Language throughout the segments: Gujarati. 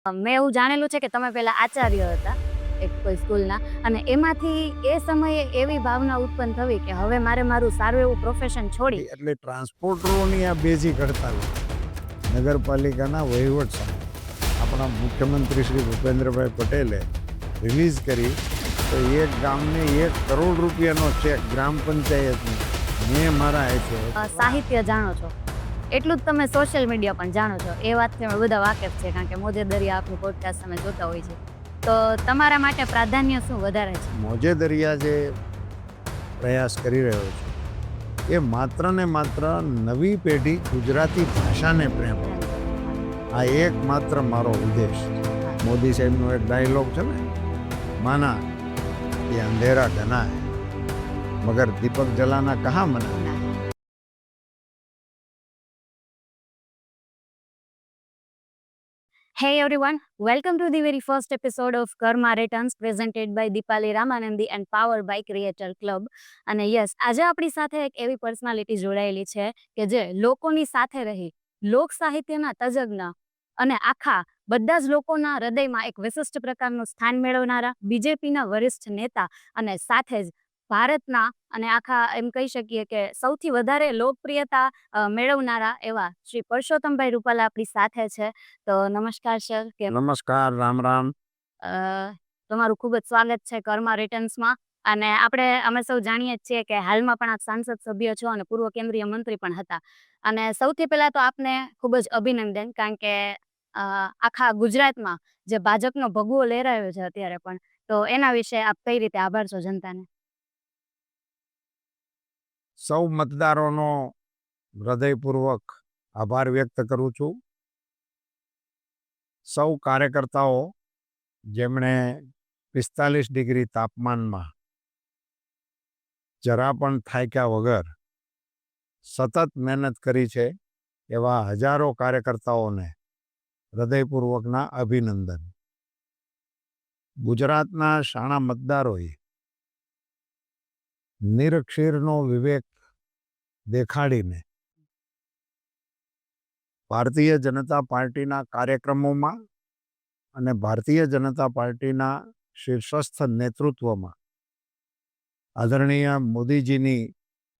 મેં એવું જાણેલું છે કે તમે પહેલા આચાર્ય હતા એક કોઈ સ્કૂલના, અને એમાંથી એ સમયે એવી ભાવના ઉત્પન્ન થવી કે હવે મારે મારું સારું એવું પ્રોફેશન છોડી. એટલે ટ્રાન્સપોર્ટરોની આ બેઝિક હડતાલ નગરપાલિકાના વહીવટ સામે આપણા મુખ્યમંત્રી શ્રી ભૂપેન્દ્રભાઈ પટેલે રિલીઝ કરી તો એક ગામને 1 કરોડ રૂપિયાનો ચેક ગ્રામ પંચાયતને મેં મારા હાથે. સાહિત્ય જાણો છો એટલું જ તમે સોશિયલ મીડિયા પણ જાણો છો, એ વાતથી અમે બધા વાકેફ છે, કારણ કે મોજે દરિયા આપનું પોડકાસ્ટ અમે જોતા હોય છે. તો તમારા માટે પ્રાધાન્ય શું વધારે છે? મોજે દરિયા જે પ્રયાસ કરી રહ્યો છે એ માત્ર ને માત્ર નવી પેઢી ગુજરાતી ભાષાને પ્રેમ, આ એકમાત્ર મારો ઉદ્દેશ છે. મોદી સાહેબનો એક ડાયલોગ છે ને, માના ये अंधेरा घना है मगर दीपक जलाना कहाँ मना. Hey everyone, welcome to the very first episode of Karma Returns presented by Deepali Ramanandi and powered by Creator Club. અને યસ, આજે આપણી સાથે એક એવી પર્સનાલિટી જોડાયેલી છે કે જે લોકોની સાથે રહી લોક સાહિત્યના તજજ્ઞ અને આખા બધા જ લોકોના હૃદયમાં એક વિશિષ્ટ પ્રકારનું સ્થાન મેળવનારા, બીજેપીના વરિષ્ઠ નેતા અને સાથે જ ભારતના અને આખા એમ કહી શકીએ કે સૌથી વધારે લોકપ્રિયતા મેળવનારા એવા શ્રી પરસોત્તમભાઈ રૂપાલા આપણી સાથે છે. તો નમસ્કાર સર. નમસ્કાર, રામ રામ. તમારું ખૂબ જ સ્વાગત છે કર્મા રિટર્ન્સમાં. અને અમે સૌ જાણીએ જ છીએ કે હાલમાં પણ આપ સાંસદ સભ્ય છો અને પૂર્વ કેન્દ્રીય મંત્રી પણ હતા. અને સૌથી પહેલા તો આપને ખૂબ જ અભિનંદન, કારણ કે આખા ગુજરાતમાં જે ભાજપનો ભગવો લહેરાયો છે અત્યારે પણ, તો એના વિશે આપ કઈ રીતે આભાર છો જનતાને? સૌ મતદારોનો હૃદયપૂર્વક આભાર વ્યક્ત કરું છું. સૌ કાર્યકર્તાઓ જેમણે 45 ડિગ્રી તાપમાનમાં જરા પણ થાક્યા વગર સતત મહેનત કરી છે, એવા હજારો કાર્યકર્તાઓને હૃદયપૂર્વકના અભિનંદન. ગુજરાતના શાણા મતદારોએ નિરક્ષીરનો વિવેક દેખાડીને ભારતીય જનતા પાર્ટીના કાર્યક્રમોમાં અને ભારતીય જનતા પાર્ટીના શીર્ષસ્થ નેતૃત્વમાં આદરણીય મોદીજીની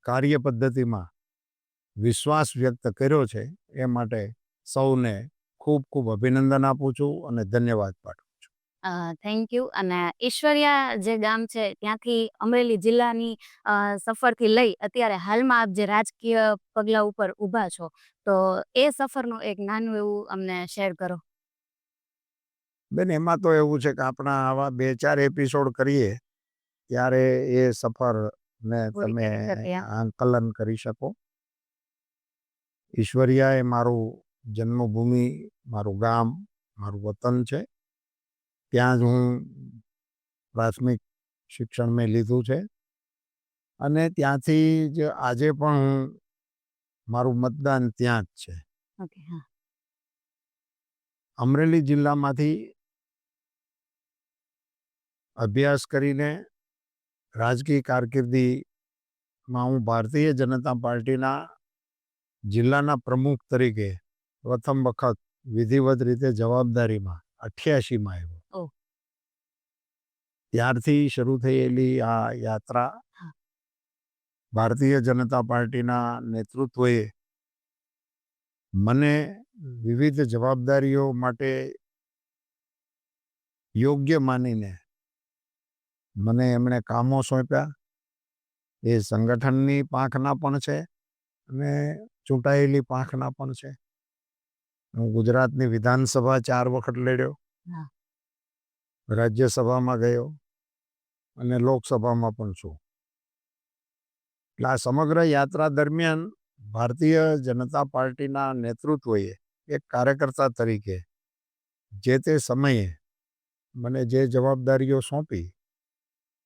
કાર્ય પદ્ધતિમાં વિશ્વાસ વ્યક્ત કર્યો છે. એ માટે સૌને ખૂબ ખૂબ અભિનંદન આપું છું અને ધન્યવાદ પાઠવું છું. Thank you. અને ઈશ્વરિયા જે ગામ છે ત્યાંથી અમરેલી જિલ્લાની સફરથી લઈ અત્યારે હાલમાં આપ જે રાજકીય પગલા ઉપર ઊભા છો, તો એ સફરનું એક નાનું એવું અમને શેર કરો. બેન, એમાં તો એવું છે કે આપણા આવા 2-4 એપિસોડ કરીએ ત્યારે એ સફરને તમે આંકલન કરી શકો. ઈશ્વરિયા એ મારું જન્મભૂમિ, મારું ગામ, મારું વતન છે. ત્યાં જ હું પ્રાથમિક શિક્ષણ મેં લીધું છે અને ત્યાંથી જ આજે પણ મારું મતદાન ત્યાં જ છે. અમરેલી જિલ્લામાંથી અભ્યાસ કરીને રાજકીય કારકિર્દીમાં હું ભારતીય જનતા પાર્ટીના જિલ્લાના પ્રમુખ તરીકે પ્રથમ વખત વિધિવત રીતે જવાબદારીમાં 88માં આવ્યો. ત્યારથી શરૂ થયેલી આ યાત્રા ભારતીય જનતા પાર્ટીના નેતૃત્વએ મને વિવિધ જવાબદારીઓ માટે યોગ્ય માનીને મને એમણે કામો સોંપ્યા. એ સંગઠનની પાંખના પણ છે અને ચૂંટાયેલી પાંખના પણ છે. હું ગુજરાતની વિધાનસભા 4 વખત લડ્યો, રાજ્યસભામાં ગયો અને લોકસભામાં પણ છું. એટલે આ સમગ્ર યાત્રા દરમિયાન ભારતીય જનતા પાર્ટીના નેતૃત્વએ એક કાર્યકર્તા તરીકે જે તે સમયે મને જે જવાબદારીઓ સોંપી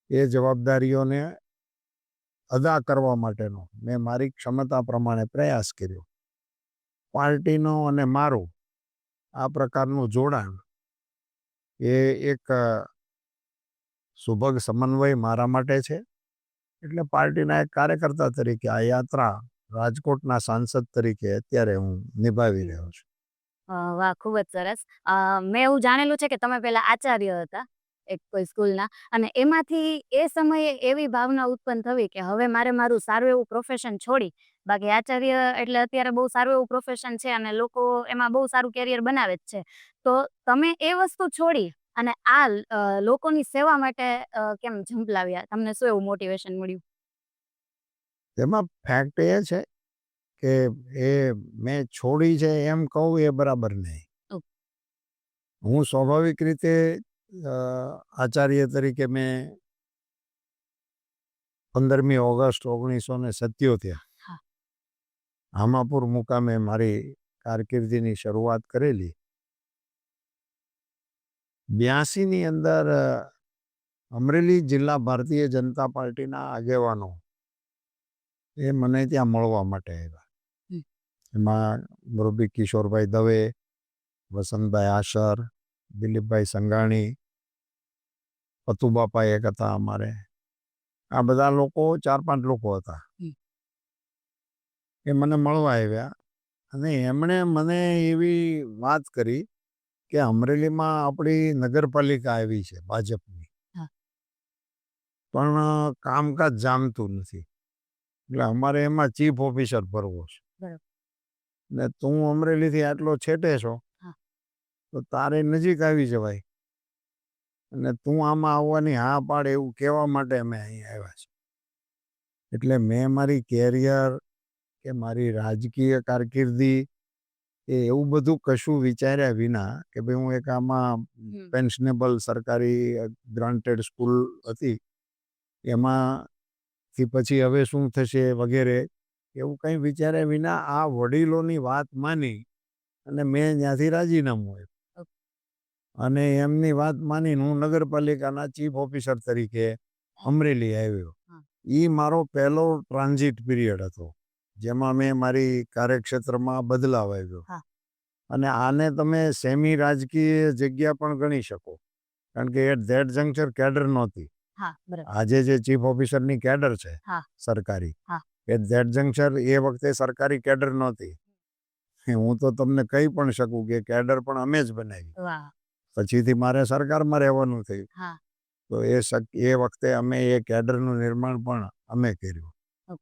એ જવાબદારીઓને અદા કરવા માટેનો મેં મારી ક્ષમતા પ્રમાણે પ્રયાસ કર્યો. પાર્ટીનો અને મારું આ પ્રકારનું જોડાણ એ એક સુભગ સમન્વય મારા માટે છે. એટલે પાર્ટીના એક કાર્યકર્તા તરીકે આ યાત્રા રાજકોટના સાંસદ તરીકે અત્યારે હું નિભાવી રહ્યો છું. વાહ! ખૂબ જ સરસ. મેં એવું જાણેલું છે કે તમે પહેલા આચાર્ય હતા, એક કોઈ સ્કૂલના અને એમાંથી એ સમયે એવી ભાવના ઉત્પન્ન થવી કે હવે મારે મારું સારું એવું પ્રોફેશન છોડી બાકી આચાર્ય એટલે અત્યારે બહુ સારું એવું પ્રોફેશન છે અને લોકો એમાં બહુ સારું કેરિયર બનાવે જ છે. તો તમે એ વસ્તુ છોડી અને લોકોની સેવા માટે કેમ ઝંપલાવ્યા? તમને શું એવું મોટિવેશન મળ્યું? તેમાં ફેક્ટ એ છે કે એ મેં છોડી છે એમ કહું એ બરાબર નહીં. ઓક હું સ્વાભાવિક રીતે આચાર્ય તરીકે મેં 15મી ઓગસ્ટ 1977 હા. હામાપુર મુકામે મારી કારકિર્દીની શરૂઆત કરેલી. 82ની અંદર અમરેલી જિલ્લા ભારતીય જનતા પાર્ટીના આગેવાનો એ મને ત્યાં મળવા માટે આવ્યા. હમ. એમાં મુરબ્બી કિશોરભાઈ દવે, વસંતભાઈ આશર, દિલીપભાઈ સંઘાણી, પતુબાપા એક હતા અમારે. આ બધા લોકો 4-5 લોકો હતા. હમ. એ મને મળવા આવ્યા અને એમણે મને એવી વાત કરી કે અમરેલીમાં આપણી નગરપાલિકા આવી છે ભાજપની, હા. પણ કામકાજ જામતું નથી. એટલે અમારે એમાં ચીફ ઓફિસર ભરવો છે. બરાબર. ને તું અમરેલીથી આટલો છેટે છો હા. તો તારે નજીક આવી જવાય અને તું આમાં આવવાની હા પાડ એવું કહેવા માટે અમે અહીં આવ્યા છીએ. એટલે મેં મારી કેરિયર કે મારી રાજકીય કારકિર્દી એ એવું બધું કશું વિચાર્યા વિના કે ભાઈ હું એક આમાં હમ. પેન્શનેબલ સરકારી ગ્રાન્ટેડ સ્કૂલ હતી એમાંથી પછી હવે શું થશે વગેરે એવું કંઈ વિચાર્યા વિના આ વડીલોની વાત માની અને મેં ત્યાંથી રાજીનામું આપ્યું. ઓક અને એમની વાત માનીને હું નગરપાલિકાના ચીફ ઓફિસર તરીકે અમરેલી આવ્યો. હા. એ મારો પહેલો ટ્રાન્ઝિટ પીરિયડ હતો જેમાં મેં મારી કાર્યક્ષેત્રમાં બદલાવ આવ્યો. હા. અને આને તમે સેમી રાજકીય જગ્યા પણ ગણી શકો કારણ કે એટ ધેટ જંક્ચર કેડર નહોતી. હા. બરાબર. આજે જે ચીફ ઓફિસરની કેડર છે હા. સરકારી, હા. એટ ધેટ જંક્ચર એ વખતે સરકારી કેડર નહોતી. હું તો તમને કહી પણ શકું કે કેડર પણ અમે જ બનાવી. વાહ! પછીથી મારે સરકારમાં રહેવાનું થયું હા. તો એ વખતે અમે એ કેડરનું નિર્માણ પણ અમે કર્યું. ઓક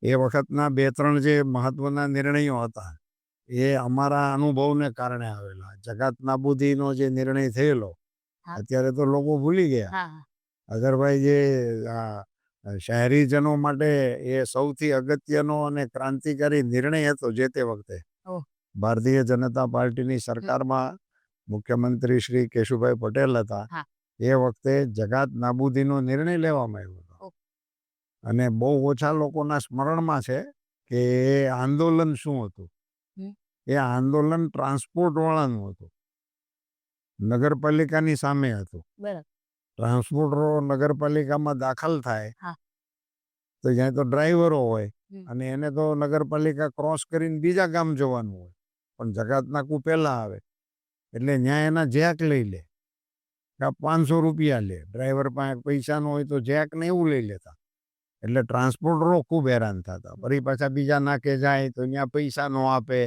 એ વખતના 2-3 જે મહત્વના નિર્ણયો હતા એ અમારા અનુભવને કારણે આવેલા. જકાત નાબૂદીનો જે નિર્ણય થયેલો હા. અત્યારે તો લોકો ભૂલી ગયા. હા. હા. અગરભાઈ જે શહેરીજનો માટે એ સૌથી અગત્યનો અને ક્રાંતિકારી નિર્ણય હતો જે તે વખતે ઓહ! ભારતીય જનતા પાર્ટીની હમ. સરકારમાં મુખ્યમંત્રી શ્રી કેશુભાઈ પટેલ હતા. હા. એ વખતે જકાત નાબૂદીનો નિર્ણય લેવામાં આવ્યો હતો. ઓક અને બહુ ઓછા લોકોના સ્મરણમાં છે કે એ આંદોલન શું હતું. હમ. એ આંદોલન ટ્રાન્સપોર્ટવાળાનું હતું, નગરપાલિકાની સામે હતું. બરાબર. ટ્રાન્સપોર્ટરો નગરપાલિકામાં દાખલ થાય હા. તો જ્યાં તો ડ્રાઈવરો હોય હમ. અને એને તો નગરપાલિકા ક્રોસ કરીને બીજા ગામ જવાનું હોય પણ જકાત નાકું પહેલાં આવે એટલે ત્યાં એના જેક લઈ લે કે 500 રૂપિયા લે. ડ્રાઈવર પાસે પૈસા ન હોય તો જેક ને એવું લઈ લેતા. એટલે ટ્રાન્સપોર્ટરો ખૂબ હેરાન થતા. ફરી પાછા બીજા નાકે જાય તો ત્યાં પૈસા ન આપે,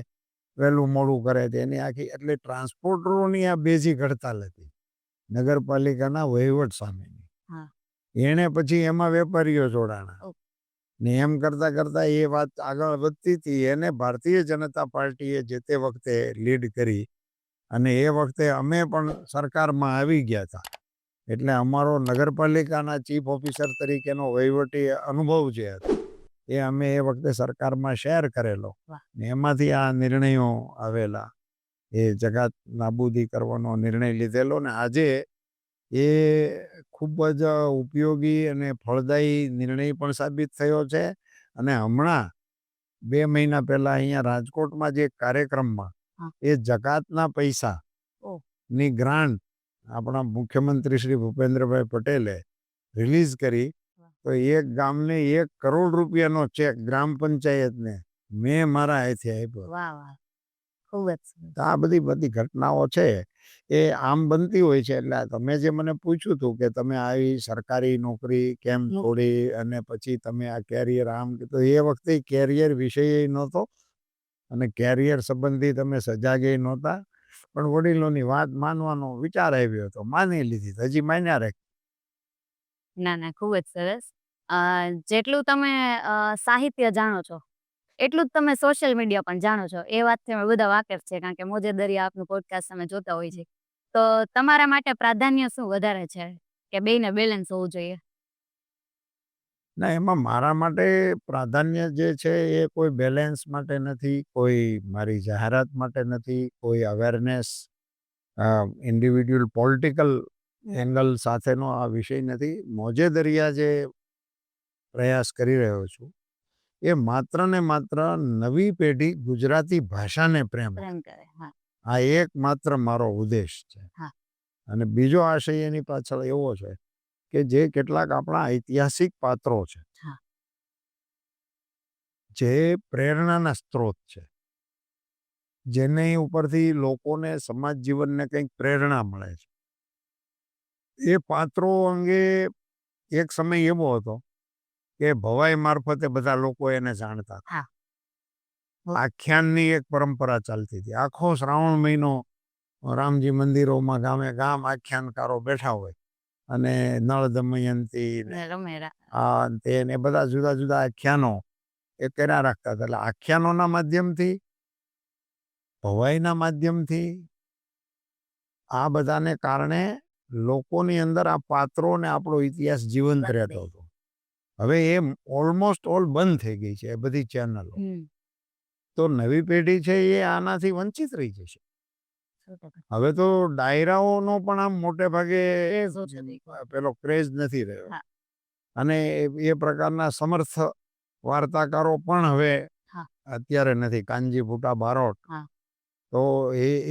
વહેલું મોડું કરે છે એની આખી. એટલે ટ્રાન્સપોર્ટરોની આ બેઝિક હડતાલ હતી નગરપાલિકાના વહીવટ સામેની. હા. એણે પછી એમાં વેપારીઓ જોડાણા ઓક ને એમ કરતાં કરતાં એ વાત આગળ વધતી હતી. એને ભારતીય જનતા પાર્ટીએ જે તે વખતે લીડ કરી અને એ વખતે અમે પણ સરકારમાં આવી ગયા હતા. એટલે અમારો નગરપાલિકાના ચીફ ઓફિસર તરીકેનો વહીવટી અનુભવ જે હતો એ અમે એ વખતે સરકારમાં શેર કરેલો. વાહ! ને એમાંથી આ નિર્ણયો આવેલા. એ જકાત નાબૂદી કરવાનો નિર્ણય લીધેલો ને આજે એ ખૂબ જ ઉપયોગી અને ફળદાયી નિર્ણય પણ સાબિત થયો છે. અને હમણાં 2 મહિના પહેલાં અહીંયા રાજકોટમાં જે કાર્યક્રમમાં હા. એ જકાતના પૈસા ઓહ! ની ગ્રાન્ટ આપણા મુખ્યમંત્રી શ્રી ભૂપેન્દ્રભાઈ પટેલે રિલીઝ કરી વાહ! તો એક ગામને 1 કરોડ રૂપિયાનો ચેક ગ્રામ પંચાયતને મેં મારા હાથે આપ્યો. વાહ! વાહ! ખૂબ જ સરસ. તો આ બધી બધી ઘટનાઓ છે એ આમ બનતી હોય છે. એટલે તમે જે મને પૂછ્યું હતું કે તમે આવી સરકારી નોકરી કેમ હમ. છોડી અને પછી તમે આ કેરિયર આમ, તો એ વખતે કેરિયર વિષય નહોતો. અને કેરિયર સંબંધી તમે સજાગે નહોતા, પણ વડીલોની વાત માનવાનો વિચાર આવ્યો હતો, માની લીધી તો હજી માન્યા રાખી. ના, ના, ખૂબ જ સરસ. જેટલું તમે સાહિત્ય જાણો છો, એટલું જ તમે સોશિયલ મીડિયા પણ જાણો છો. એ વાતથી અમે બધા વાકેફ છે, કારણ કે મોજે દરિયા આપનું પોડકાસ્ટ અમે જોતા હોઈએ છીએ. તો તમારા માટે પ્રાધાન્ય શું વધારે છે કે બેયને બેલેન્સ હોવું જોઈએ? ના, એમાં મારા માટે પ્રાધાન્ય જે છે એ કોઈ બેલેન્સ માટે નથી, કોઈ મારી જાહેરાત માટે નથી, કોઈ અવેરનેસ ઇન્ડિવિડ્યુઅલ પોલિટિકલ એંગલ સાથેનો આ વિષય નથી. મોજે દરિયા જે પ્રયાસ કરી રહ્યો છું એ માત્ર ને માત્ર નવી પેઢી ગુજરાતી ભાષાને પ્રેમ આપે. પ્રેમ કરે. હા, આ એકમાત્ર મારો ઉદ્દેશ છે. હા. અને બીજો આશય એની પાછળ એવો છે કે જે કેટલાક આપણા ઐતિહાસિક પાત્રો છે, હા. જે પ્રેરણાના સ્ત્રોત છે, જેની ઉપરથી લોકોને સમાજ જીવનને કંઈક પ્રેરણા મળે છે, એ પાત્રો અંગે એક સમય એવો હતો કે ભવાઈ મારફતે બધા લોકો એને જાણતા હતા. હા. આખ્યાનની એક પરંપરા ચાલતી હતી. આખો શ્રાવણ મહિનો રામજી મંદિરોમાં ગામે ગામ આખ્યાનકારો બેઠા હોય અને નળ દમયંતી ને ને રમેરા. આ ને તે ને બધા જુદા જુદા આખ્યાનો એ કર્યા રાખતા હતા. એટલે આખ્યાનોના માધ્યમથી, ભવાઈના માધ્યમથી, આ બધાને કારણે લોકોની અંદર આ પાત્રો ને આપણો ઇતિહાસ જીવંત રહેતો હતો. હવે એ ઓલમોસ્ટ ઓલ બંધ થઈ ગઈ છે એ બધી ચેનલો. તો નવી પેઢી છે એ આનાથી વંચિત રહી જશે. 100%. હવે તો ડાયરાઓનો પણ આમ મોટે ભાગે ઓછો થઈ ગયો. પેલો ક્રેઝ નથી રહ્યો. હા. અને એ પ્રકારના સમર્થ વાર્તાકારો પણ હવે હા. અત્યારે નથી. કાનજી ભૂટા બારોટ. હા. તો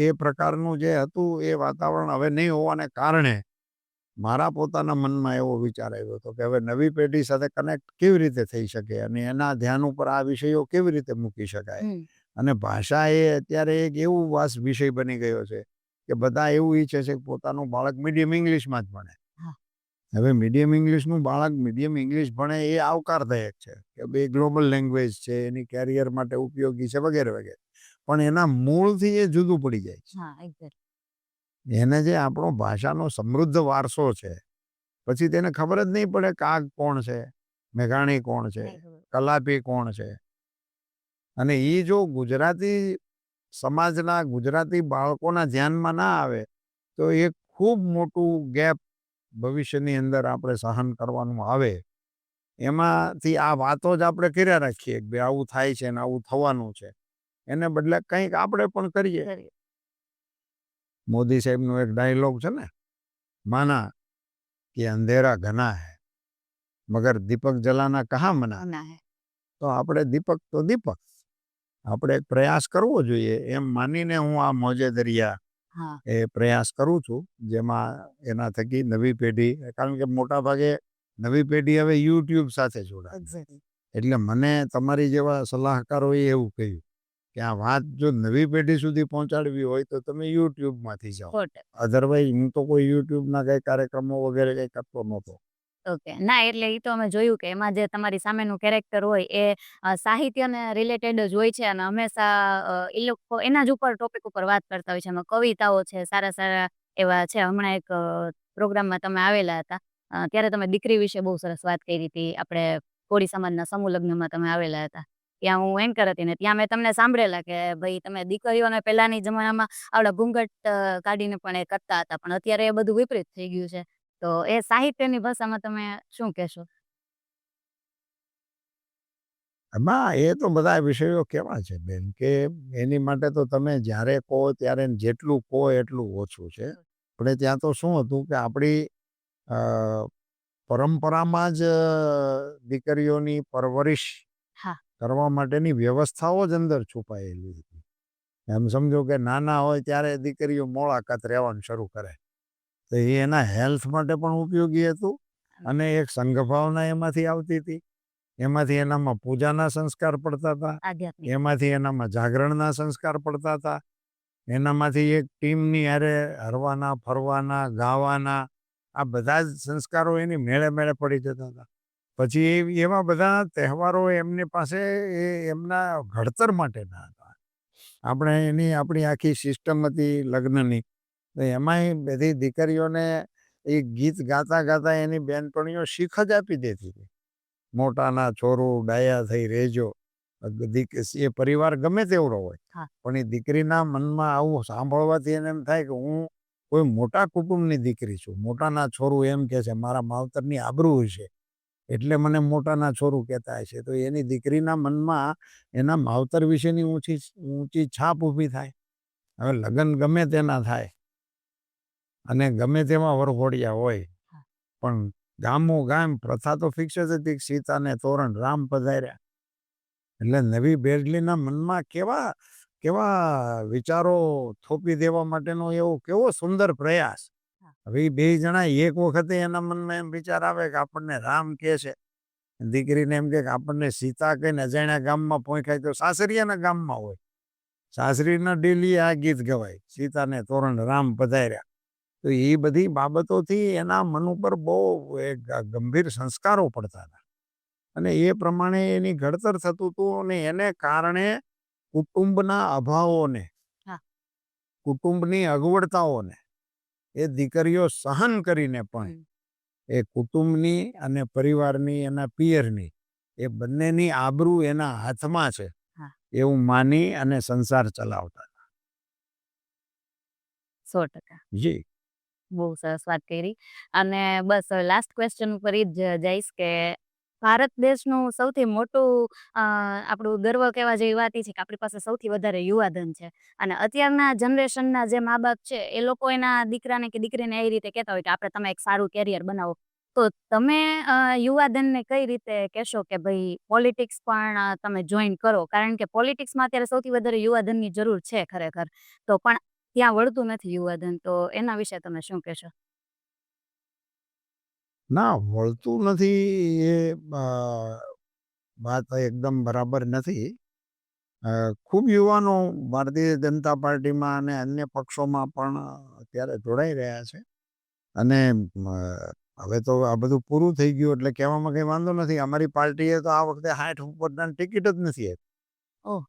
એ પ્રકારનું જે હતું એ વાતાવરણ હવે નહીં હોવાને કારણે મારા પોતાના મનમાં એવો વિચાર આવ્યો હતો કે હવે નવી પેઢી સાથે કનેક્ટ કેવી રીતે થઈ શકે અને એના ધ્યાન ઉપર આ વિષયો કેવી રીતે મૂકી શકાય. અને ભાષા એ અત્યારે એક એવું વિષય બની ગયો છે કે બધા એવું ઈચ્છે છે કે પોતાનું બાળક મીડિયમ ઇંગ્લિશમાં જ ભણે. હા. હવે મીડિયમ ઇંગ્લિશનું બાળક મીડિયમ ઇંગ્લિશ ભણે એ આવકારદાયક છે કે બે ગ્લોબલ લેંગ્વેજ છે, એની કેરિયર માટે ઉપયોગી છે વગેરે વગેરે. પણ એના મૂળથી એ જુદું પડી જાય છે. હા, એક્ઝેક્ટ. એને જે આપણો ભાષાનો સમૃદ્ધ વારસો છે, પછી તેને ખબર જ નહીં પડે કાગ કોણ છે, મેઘાણી કોણ છે, નહીં ખબર. કલાપી કોણ છે. અને એ જો ગુજરાતી સમાજના, ગુજરાતી બાળકોના ધ્યાનમાં ના આવે તો એક ખૂબ મોટું ગેપ ભવિષ્યની અંદર આપણે સહન કરવાનું આવે. એમાંથી આ વાતો જ આપણે કર્યા રાખીએ કે આવું થાય છે ને આવું થવાનું છે, એને બદલે કંઈક આપણે પણ કરીએ. મોદી સાહેબનો એક ડાયલોગ છે ને, માના કે અંધેરા ઘના હૈ મગર દીપક જલાના કહા મના. ના હે. તો આપણે દીપક તો દીપક, આપણે એક પ્રયાસ કરવો જોઈએ એમ માનીને હું આ મોજે દરિયા હા. એ પ્રયાસ કરું છું, જેમાં એના થકી નવી પેઢી, કારણ કે મોટા ભાગે નવી પેઢી હવે યુટ્યુબ સાથે જોડાય. એક્ઝેક્ટલી. એટલે મને તમારી જેવા સલાહકારોએ એવું કહ્યું કે આ વાત જો નવી પેઢી સુધી પહોંચાડવી હોય તો તમે યુટ્યુબમાંથી જાઓ. 100%. અધરવાઇઝ હું તો કોઈ યુટ્યુબના કંઈ કાર્યક્રમો વગેરે કંઈ કરતો નહોતો. ઓકે. ના, એટલે ઈ તો અમે જોયું કે એમાં જે તમારી સામેનું કેરેક્ટર હોય એ સાહિત્યને રિલેટેડ જ હોય છે અને હંમેશા ઈ લોકો એના જ ઉપર ટોપિક ઉપર વાત કરતા હોય છે. એમાં કવિતાઓ છે, સારા સારા એવા છે. હમણાં એક પ્રોગ્રામમાં તમે આવેલા હતા. ત્યારે તમે દીકરી વિશે બહુ સરસ વાત કરી હતી. આપણે કોળી સમાજના સમૂહ લગ્નમાં તમે આવેલા હતા. ત્યાં હું એન્કર હતી ને ત્યાં મેં તમને સાંભળેલા કે ભાઈ તમે દીકરીઓને પહેલાની જમાનામાં આવડા ઘૂંઘટ કાઢીને પણ એ કરતા હતા. પણ અત્યારે એ બધું વિપરીત થઈ ગયું છે. તો એ સાહિત્યની ભાષામાં તમે શું કહેશો? એમાં એ તો બધા વિષયો કેવા છે બેન, કે એની માટે તો તમે જ્યારે કહો ત્યારે જેટલું કહો એટલું ઓછું છે. આપણે ત્યાં તો શું હતું કે આપણી અ, પરંપરામાં જ દીકરીઓની પરવરિશ હા. કરવા માટેની વ્યવસ્થાઓ જ અંદર છુપાયેલી હતી. એમ સમજો કે નાના હોય ત્યારે દીકરીઓ મોળાકાત રહેવાનું શરૂ કરે, તો એ એના હેલ્થ માટે પણ ઉપયોગી હતું. અને એક સંઘભાવના એમાંથી આવતી હતી. એમાંથી એનામાં પૂજાના સંસ્કાર પડતા હતા, આધ્યાત્મિક. એમાંથી એનામાં જાગરણના સંસ્કાર પડતા હતા, એનામાંથી એક ટીમની હારે હરવાના, ફરવાના, ગાવાના, આ બધા જ સંસ્કારો એની મેળે મેળે પડી જતા હતા. પછી એવા બધા તહેવારો એમની પાસે એ એમના ઘડતર માટેના હતા. આપણી આખી સિસ્ટમ હતી લગ્નની, તો એમાંય બધી દીકરીઓને એ ગીત ગાતા ગાતા એની બેનપણીઓ શીખ જ આપી દેતી હતી. મોટાના છોરું ડાયા થઈ રહેજો. એ પરિવાર ગમે તેવડો હોય, હા. પણ એ દીકરીના મનમાં આવું સાંભળવાથી એને એમ થાય કે હું કોઈ મોટા કુટુંબની દીકરી છું. મોટાના છોરું એમ કે છે, મારા માવતરની આબરૂ છે, એટલે મને મોટાના છોરું કહેતા હશે. તો એની દીકરીના મનમાં એના માવતર વિશેની ઊંચી છાપ ઊભી થાય. હવે લગ્ન ગમે તેના થાય અને ગમે તેમાં વરઘોડિયા હોય, પણ ગામ પ્રથા તો ફિક્સ જ હતી, સીતાને તોરણ રામ પધાર્યા. એટલે નવી બેડલીના મનમાં કેવા કેવા વિચારો થોપી દેવા માટેનો કેવો સુંદર પ્રયાસ. હવે એ બે જણા એક વખતે એના મનમાં એમ વિચાર આવે કે આપણને રામ કહે છે, દીકરીને એમ કે આપણને સીતા કહીને અજાણ્યા ગામમાં પહોંચાય તો સાસરિયાના ગામમાં હોય, સાસરીના ડેલી આ ગીત ગવાય, સીતાને તોરણ રામ પધાર્યા. તો એ બધી બાબતોથી એના મન ઉપર બહુ એક ગંભીર સંસ્કારો પડતા હતા અને એ પ્રમાણે એની ઘડતર થતું હતું. અને એને કારણે કુટુંબના અભાવોને, કુટુંબની અગવડતાઓને એ દીકરીઓ સહન કરીને પણ એ કુટુંબની અને પરિવારની, એના પિયરની, એ બંનેની આબરૂ એના હાથમાં છે એવું માની અને સંસાર ચલાવતા. 100%. જી. બહુ સરસ વાત કરી. અને બસ હવે લાસ્ટ ક્વેશ્ચન ઉપર ઈ જ જઈશ કે ભારત દેશનું સૌથી મોટું આપણું ગર્વ કહેવા જેવી વાત ઈ છે કે આપણી પાસે સૌથી વધારે યુવાધન છે. અને અત્યારના જનરેશનના જે મા-બાપ છે એ લોકો એના દીકરાને કે દીકરીને એ રીતે કહેતા હોય કે આપણે તમે એક સારું કેરિયર બનાવો. તો તમે યુવાધનને કઈ રીતે કહેશો કે ભાઈ પોલિટિક્સ પણ તમે જોઈન કરો? કારણ કે પોલિટિક્સમાં અત્યારે સૌથી વધારે યુવાધનની જરૂર છે ખરેખર. તો પણ ત્યાં વળતું નથી યુવાધન. તો એના વિશે તમે શું કહેશો? ના, વળતું નથી એ વાત એકદમ બરાબર નથી. ખૂબ યુવાનો ભારતીય જનતા પાર્ટીમાં અને અન્ય પક્ષોમાં પણ અત્યારે જોડાઈ રહ્યા છે. અને હવે તો આ બધું પૂરું થઈ ગયું એટલે કહેવામાં કંઈ વાંધો નથી. અમારી પાર્ટીએ તો આ વખતે 60 ઉપરના ટિકિટ જ નથી આપી. ઓહ,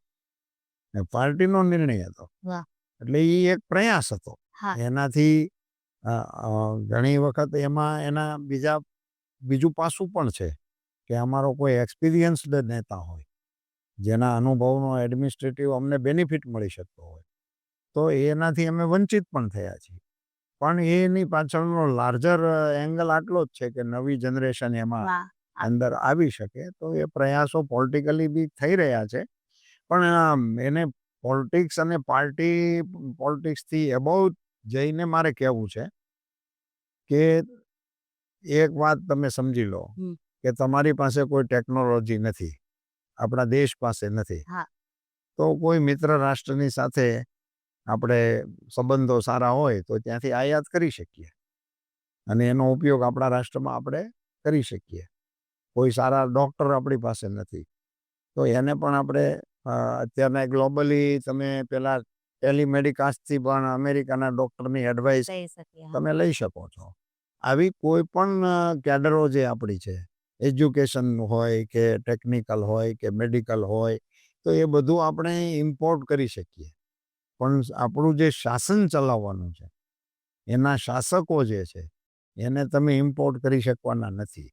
પાર્ટીનો નિર્ણય હતો. વાહ. એટલે એ એક પ્રયાસ હતો. હા. એનાથી ઘણી વખત એમાં બીજું પાસું પણ છે કે અમારો કોઈ એક્સપિરિયન્સ્ડ નેતા હોય, જેના અનુભવનો એડમિનિસ્ટ્રેટિવ અમને બેનિફિટ મળી શકતો હોય, તો એનાથી અમે વંચિત પણ થયા છીએ. પણ એની પાછળનો લાર્જર એંગલ આટલો જ છે કે નવી જનરેશન એમાં વાહ. અંદર આવી શકે. તો એ પ્રયાસો પોલિટિકલી બી થઈ રહ્યા છે. પણ એને પોલિટિક્સ અને પોલિટિક્સથી એબોવ જઈને મારે કહેવું છે કે એક વાત તમે સમજી લો કે તમારી પાસે કોઈ ટેકનોલોજી નથી, આપણા દેશ પાસે નથી, તો કોઈ મિત્ર રાષ્ટ્રની સાથે આપણે સંબંધો સારા હોય તો ત્યાંથી આયાત કરી શકીએ અને એનો ઉપયોગ આપણા રાષ્ટ્રમાં આપણે કરી શકીએ. કોઈ સારા ડૉક્ટર આપણી પાસે નથી, તો એને પણ આપણે અત્યારના ગ્લોબલી તમે પેલા ટેલિમેડિકાસ્ટથી પણ અમેરિકાના ડૉક્ટરની એડવાઇસ તમે લઈ શકો છો. આવી કોઈ પણ કેડરો જે આપણી છે, એજ્યુકેશન હોય કે ટેકનિકલ હોય કે મેડિકલ હોય, તો એ બધું આપણે ઇમ્પોર્ટ કરી શકીએ. પણ આપણું જે શાસન ચલાવવાનું છે, એના શાસકો જે છે, એને તમે ઇમ્પોર્ટ કરી શકવાના નથી.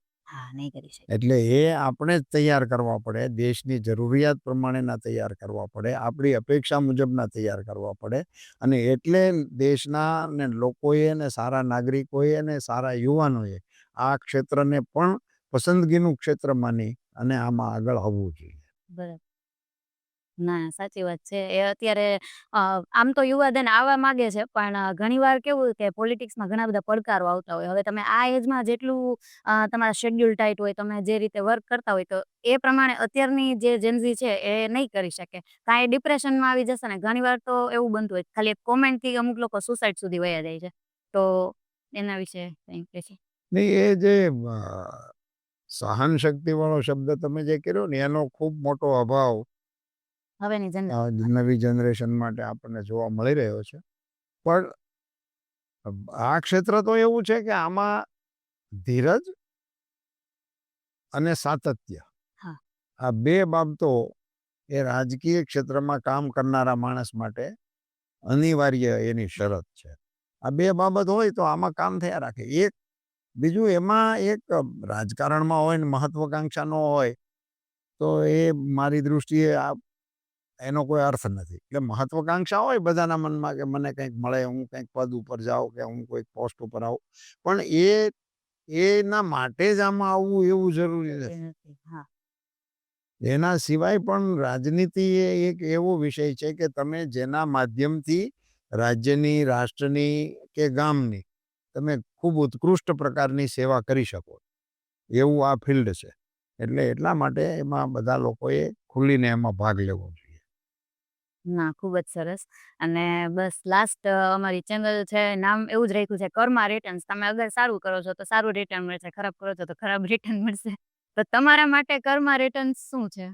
નહીં કરી શકે. એટલે એ આપણે જ તૈયાર કરવા પડે, દેશની જરૂરિયાત પ્રમાણેના તૈયાર કરવા પડે, આપણી અપેક્ષા મુજબના તૈયાર કરવા પડે. અને એટલે દેશના ને લોકોએ ને સારા નાગરિકોએ ને સારા યુવાનોએ આ ક્ષેત્રને પણ પસંદગીનું ક્ષેત્ર માની અને આમાં આગળ આવવું જોઈએ. બરાબર. ના, સાચી વાત છે. એ અત્યારે આમ તો યુવાધન આવવા માંગે છે, પણ ઘણીવાર કેવું કે પોલિટિક્સમાં ઘણા બધા પડકારો આવતા હોય. હવે તમે આ એજમાં જેટલું તમારા શેડ્યુલ ટાઈટ હોય, તમે જે રીતે વર્ક કરતા હોય, તો એ પ્રમાણે અત્યારની જે જેનઝી છે એ નહીં કરી શકે. કાંઈ ડિપ્રેશનમાં આવી જશે ને. ઘણીવાર તો એવું બનતું હોય ખાલી એક કોમેન્ટથી અમુક લોકો સુસાઇડ સુધી વયા જાય છે. તો એના વિશે કંઈ કહેશો? નહીં, એ જે સહન શક્તિવાળો શબ્દ તમે જે કર્યો ને, એનો ખૂબ મોટો અભાવ હવેની જનરેશન નવી જનરેશન માટે આપણને જોવા મળી રહ્યો છે. પણ આ ક્ષેત્ર તો એવું છે કે આમાં ધીરજ અને સાતત્ય, આ બે બાબતો એ રાજકીય ક્ષેત્રમાં કામ કરનારા માણસ માટે અનિવાર્ય એની શરત છે. આ બે બાબત હોય તો આમાં કામ થયા રાખે. એક બીજું એમાં એક રાજકારણમાં હોય ને મહત્વાકાંક્ષા ન હોય તો એ મારી દૃષ્ટિએ એનો કોઈ અર્થ નથી. એટલે મહત્વાકાંક્ષા હોય બધાના મનમાં કે મને કંઈક મળે, હું કંઈક પદ ઉપર જાઉં કે હું કોઈક પોસ્ટ ઉપર આવું, પણ એના માટે જ આમાં આવવું એવું જરૂરી નથી. નથી. હા. એના સિવાય પણ રાજનીતિ એ એક એવો વિષય છે કે તમે જેના માધ્યમથી રાજ્યની, રાષ્ટ્રની કે ગામની તમે ખૂબ ઉત્કૃષ્ટ પ્રકારની સેવા કરી શકો એવું આ ફિલ્ડ છે. એટલે એટલા માટે એમાં બધા લોકોએ ખુલીને એમાં ભાગ લેવો જોઈએ. ના, ખૂબ જ સરસ. અને બસ લાસ્ટ અમારી ચેનલ છે, નામ એવું જ રાખ્યું છે કર્મા રિટર્ન્સ. તમે અગર સારું કરો છો તો સારું રિટર્ન મળશે, ખરાબ કરો છો તો ખરાબ રિટર્ન મળશે. તો તમારા માટે કર્મા રિટર્ન્સ શું છે?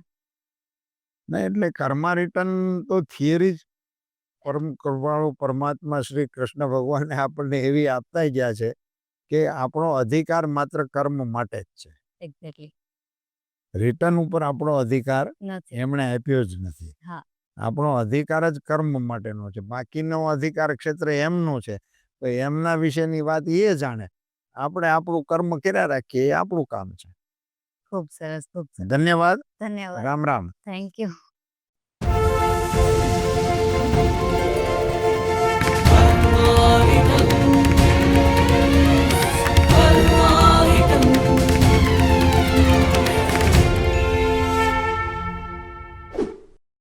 ના, એટલે કર્મા રિટર્ન તો થિયરી જ કરવાળો પરમાત્મા શ્રી કૃષ્ણ ભગવાને આપણને એવી આપતા ગયા છે કે આપણો અધિકાર માત્ર કર્મ માટે જ છે. એક્ઝેક્ટલી. રિટર્ન ઉપર આપણો અધિકાર નથી. એમણે આપ્યો જ નથી. હા. આપણો અધિકાર જ કર્મ માટેનો છે. બાકીનો અધિકાર ક્ષેત્ર એમનું છે. તો એમના વિશેની વાત એ જાણે. આપણે આપણું કર્મ કર્યા રાખીએ, એ આપણું કામ છે. ખૂબ સરસ, ખૂબ સરસ. ધન્યવાદ. ધન્યવાદ. રામ રામ. Thank you.